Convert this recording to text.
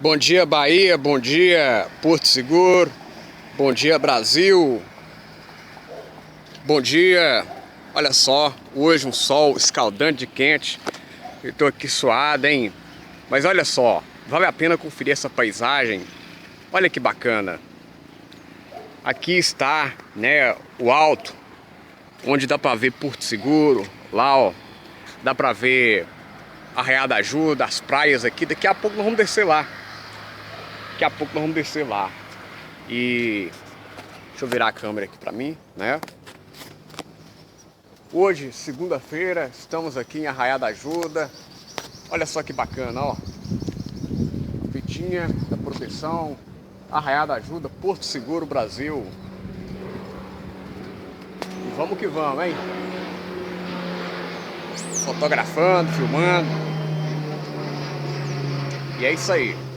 Bom dia, Bahia, bom dia, Porto Seguro, bom dia, Brasil, bom dia. Olha só, hoje um sol escaldante de quente. Eu tô aqui suado, hein? Mas olha só, vale a pena conferir essa paisagem. Olha que bacana. Aqui está, né, o alto, onde dá pra ver Porto Seguro. Lá, ó, dá pra ver Arraial da Ajuda, as praias aqui. Daqui a pouco nós vamos descer lá. E deixa eu virar a câmera aqui pra mim, né? Hoje, segunda-feira, estamos aqui em Arraial da Ajuda. Olha só que bacana, ó. Fitinha da proteção, Arraial da Ajuda, Porto Seguro, Brasil. E vamos que vamos, hein? Fotografando, filmando. E é isso aí.